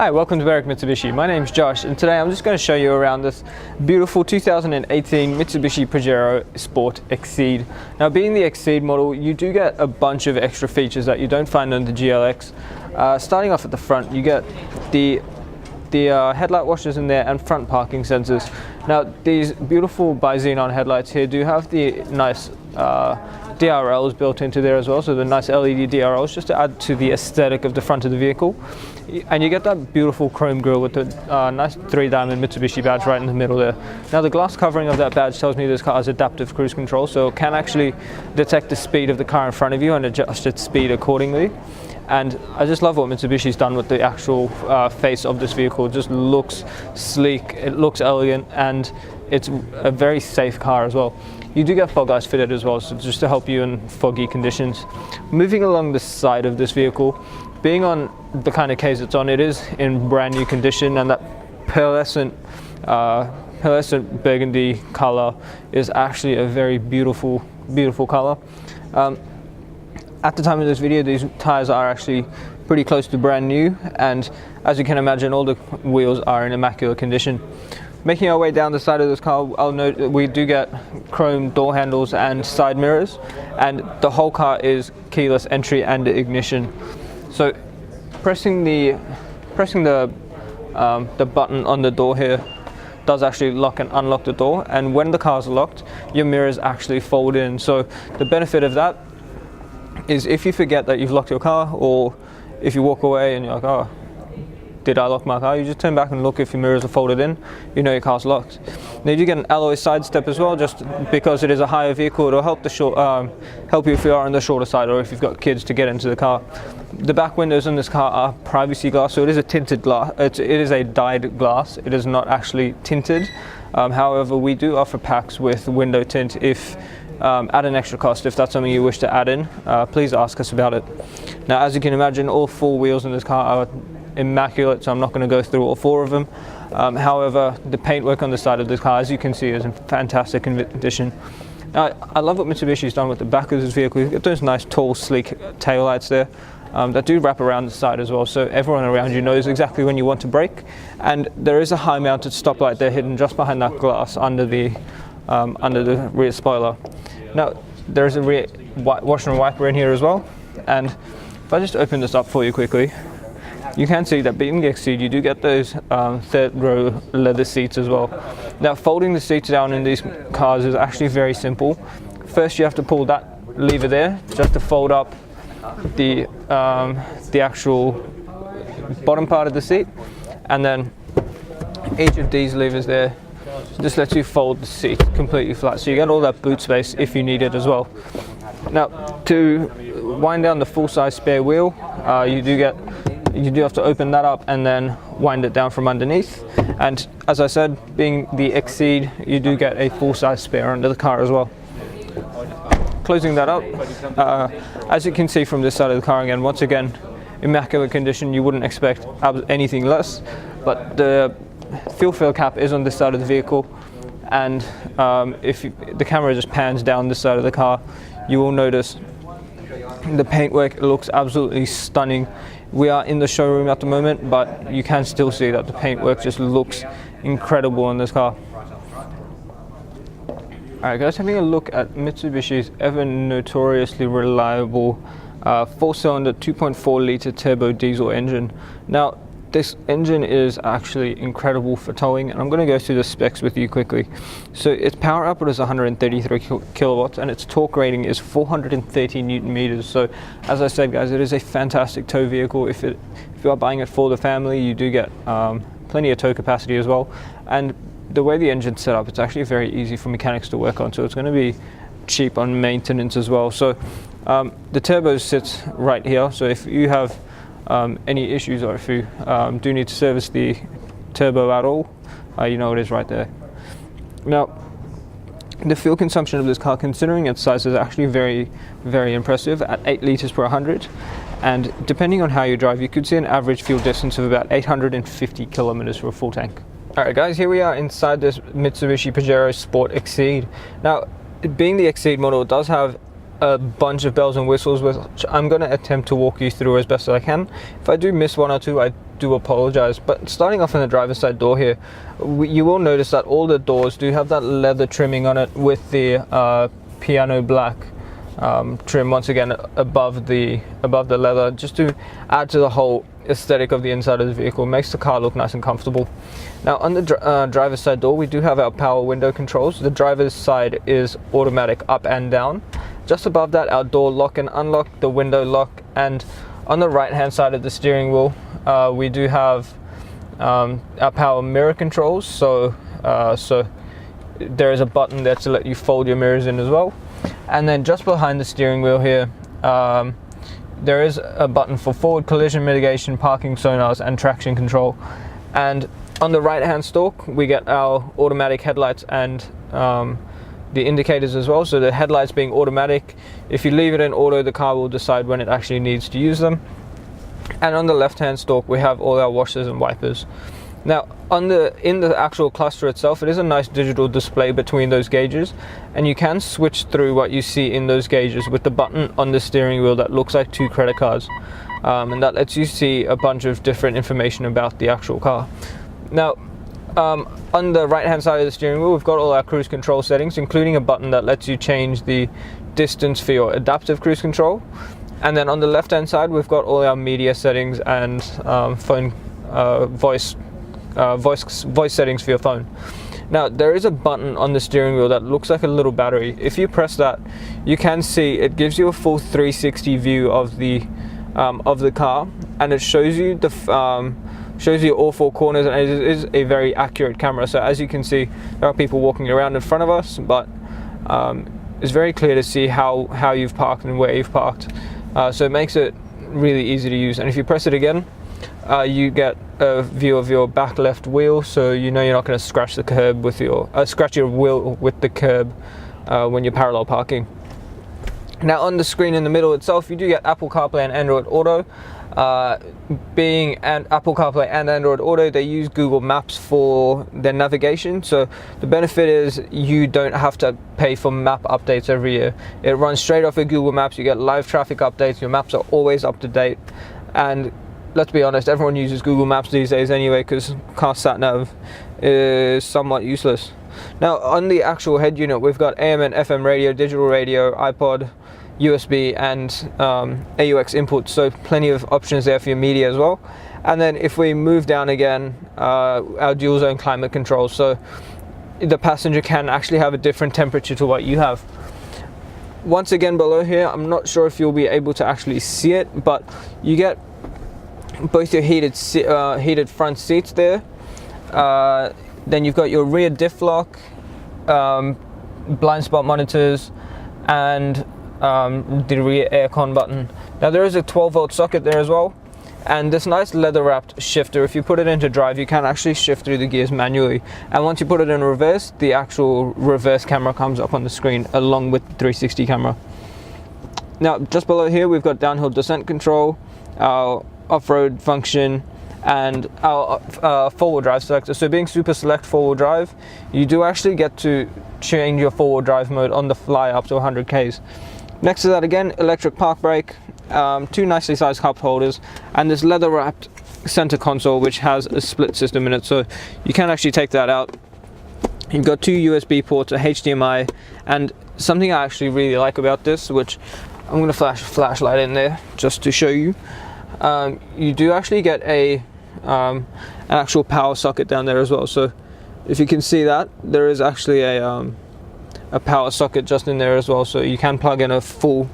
Hi, welcome to Mitsubishi. My name's Josh, and today I'm just going to show you around this beautiful 2018 Mitsubishi Pajero Sport Exceed. Now, being the Exceed model, you do get a bunch of extra features that you don't find on the GLX. Starting off at the front, you get the headlight washers in there and front parking sensors. Now, these beautiful bi-xenon headlights here do have the nice DRLs built into there as well, so the nice LED DRLs just to add to the aesthetic of the front of the vehicle. And you get that beautiful chrome grille with the nice 3-diamond Mitsubishi badge right in the middle there. Now, the glass covering of that badge tells me this car has adaptive cruise control, so it can actually detect the speed of the car in front of you and adjust its speed accordingly. And I just love what Mitsubishi's done with the actual face of this vehicle. It just looks sleek, it looks elegant, and it's a very safe car as well. You do get fog lights fitted as well, so just to help you in foggy conditions. Moving along the side of this vehicle, being on the kind of case it's on, it is in brand new condition, and that pearlescent burgundy color is actually a very beautiful color. At the time of this video, these tires are actually pretty close to brand new, and as you can imagine, all the wheels are in immaculate condition. Making our way down the side of this car, I'll note that we do get chrome door handles and side mirrors, and the whole car is keyless entry and ignition. So pressing the button on the door here does actually lock and unlock the door, and when the car's locked, your mirrors actually fold in. So the benefit of that is if you forget that you've locked your car, or if you walk away and you're like, oh, did I lock my car? You just turn back and look. If your mirrors are folded in, you know your car's locked. Now, you do get an alloy side step as well, just because it is a higher vehicle. It'll help help you if you are on the shorter side, or if you've got kids to get into the car. The back windows in this car are privacy glass, so it is a tinted glass. It is a dyed glass. It is not actually tinted. However, we do offer packs with window tint if at an extra cost. If that's something you wish to add in, please ask us about it. Now, as you can imagine, all 4 wheels in this car are immaculate, so I'm not going to go through all 4 of them. However, the paintwork on the side of this car, as you can see, is in fantastic condition. Now, I love what Mitsubishi's done with the back of this vehicle. You've got those nice, tall, sleek taillights there that do wrap around the side as well, so everyone around you knows exactly when you want to brake. And there is a high-mounted stoplight there hidden just behind that glass under the rear spoiler. Now, there is a rear washer and wiper in here as well, and if I just open this up for you quickly, you can see that being the Exceed, you do get those 3rd row leather seats as well. Now, folding the seats down in these cars is actually very simple. First, you have to pull that lever there just to fold up the actual bottom part of the seat, and then each of these levers there just lets you fold the seat completely flat, so you get all that boot space if you need it as well. Now, to wind down the full-size spare wheel, you do have to open that up and then wind it down from underneath. And as I said, being the Exceed, you do get a full-size spare under the car as well. Closing that up, as you can see from this side of the car again, once again, immaculate condition. You wouldn't expect anything less, but the fuel fill cap is on this side of the vehicle, and if the camera just pans down this side of the car, you will notice the paintwork looks absolutely stunning. We are in the showroom at the moment, but you can still see that the paintwork just looks incredible on this car. Alright guys, having a look at Mitsubishi's ever notoriously reliable 4-cylinder 2.4 litre turbo diesel engine. Now, this engine is actually incredible for towing, and I'm going to go through the specs with you quickly. So its power output is 133 kilowatts, and its torque rating is 430 newton meters. So as I said guys, it is a fantastic tow vehicle. If you are buying it for the family, you do get plenty of tow capacity as well. And the way the engine's set up, it's actually very easy for mechanics to work on, so it's going to be cheap on maintenance as well. So the turbo sits right here, so if you have any issues, or if you do need to service the turbo at all, you know it is right there. Now, the fuel consumption of this car, considering its size, is actually very, very impressive at 8 litres per 100, and depending on how you drive, you could see an average fuel distance of about 850 kilometers for a full tank. Alright guys, here we are inside this Mitsubishi Pajero Sport Exceed. Now, being the Exceed model, it does have a bunch of bells and whistles, which I'm going to attempt to walk you through as best as I can. If I do miss one or two, I do apologize. But starting off in the driver's side door here, you will notice that all the doors do have that leather trimming on it with the piano black trim once again above the leather, just to add to the whole aesthetic of the inside of the vehicle. It makes the car look nice and comfortable. Now on the driver's side door, we do have our power window controls. The driver's side is automatic up and down. Just above that, our door lock and unlock, the window lock, and on the right hand side of the steering wheel, we do have our power mirror controls. So there is a button there to let you fold your mirrors in as well. And then just behind the steering wheel here, there is a button for forward collision mitigation, parking sonars, and traction control. And on the right hand stalk, we get our automatic headlights and the indicators as well. So the headlights being automatic, if you leave it in auto, the car will decide when it actually needs to use them. And on the left hand stalk, we have all our washers and wipers. Now in the actual cluster itself, it is a nice digital display between those gauges, and you can switch through what you see in those gauges with the button on the steering wheel that looks like 2 credit cards, and that lets you see a bunch of different information about the actual car. Now on the right hand side of the steering wheel, we've got all our cruise control settings, including a button that lets you change the distance for your adaptive cruise control. And then on the left hand side, we've got all our media settings and phone voice settings for your phone. Now there is a button on the steering wheel that looks like a little battery. If you press that, you can see it gives you a full 360 view of the car, and it shows you all 4 corners, and it is a very accurate camera. So as you can see, there are people walking around in front of us, but it's very clear to see how you've parked and where you've parked. So it makes it really easy to use. And if you press it again, you get a view of your back left wheel, so you know you're not going to scratch the curb with scratch your wheel with the curb when you're parallel parking. Now on the screen in the middle itself, you do get Apple CarPlay and Android Auto. Being Apple CarPlay and Android Auto, they use Google Maps for their navigation. So the benefit is you don't have to pay for map updates every year. It runs straight off of Google Maps. You get live traffic updates. Your maps are always up to date. And let's be honest, everyone uses Google Maps these days anyway, because car sat nav is somewhat useless. Now on the actual head unit, we've got AM and FM radio, digital radio, iPod, USB, and AUX inputs, so plenty of options there for your media as well. And then if we move down again, our dual zone climate control, so the passenger can actually have a different temperature to what you have. Once again below here, I'm not sure if you'll be able to actually see it, but you get both your heated front seats there. Then you've got your rear diff lock, blind spot monitors, and the rear aircon button. Now there is a 12-volt socket there as well, and this nice leather wrapped shifter. If you put it into drive, you can actually shift through the gears manually, and once you put it in reverse, the actual reverse camera comes up on the screen along with the 360 camera. Now just below here, we've got downhill descent control, our off-road function, and our four-wheel drive selector. So being super select four-wheel drive, you do actually get to change your four-wheel drive mode on the fly up to 100 k's. Next to that again, electric park brake, 2 nicely sized cup holders, and this leather wrapped center console which has a split system in it, so you can actually take that out. You've got 2 USB ports, a HDMI, and something I actually really like about this, which I'm going to flash a flashlight in there just to show you. You do actually get an actual power socket down there as well. So if you can see that, there is actually a power socket just in there as well, so you can plug in a full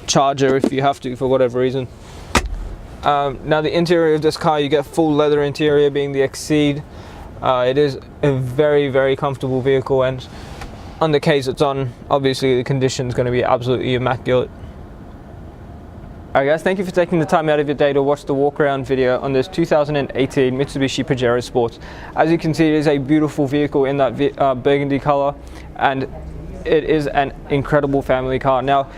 charger if you have to for whatever reason. Now the interior of this car, you get full leather interior being the Exceed. It is a very, very comfortable vehicle, and on the case it's on, obviously the condition is going to be absolutely immaculate. Alright guys, thank you for taking the time out of your day to watch the walk around video on this 2018 Mitsubishi Pajero Sports. As you can see, it is a beautiful vehicle in that burgundy color, and it is an incredible family car. Now,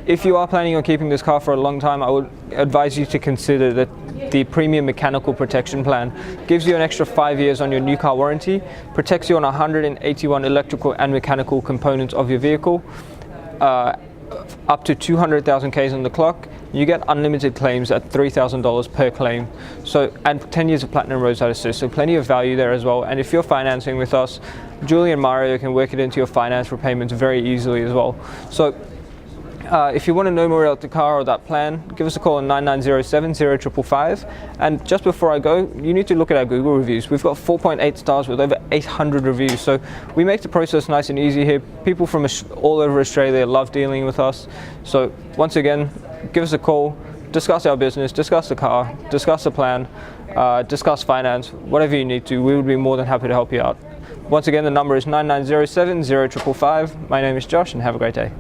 if you are planning on keeping this car for a long time, I would advise you to consider that the premium mechanical protection plan gives you an extra 5 years on your new car warranty, protects you on 181 electrical and mechanical components of your vehicle, up to 200,000 Ks on the clock, you get unlimited claims at $3,000 per claim. So, and 10 years of platinum roadside assist, so plenty of value there as well. And if you're financing with us, Julie and Mario can work it into your finance repayments very easily as well. So if you want to know more about the car or that plan, give us a call on 9907-0555. And just before I go, you need to look at our Google reviews. We've got 4.8 stars with over 800 reviews. So we make the process nice and easy here. People from all over Australia love dealing with us. So once again, give us a call, discuss our business, discuss the car, discuss the plan, discuss finance, whatever you need to. We would be more than happy to help you out. Once again, the number is 9907-0555. My name is Josh, and have a great day.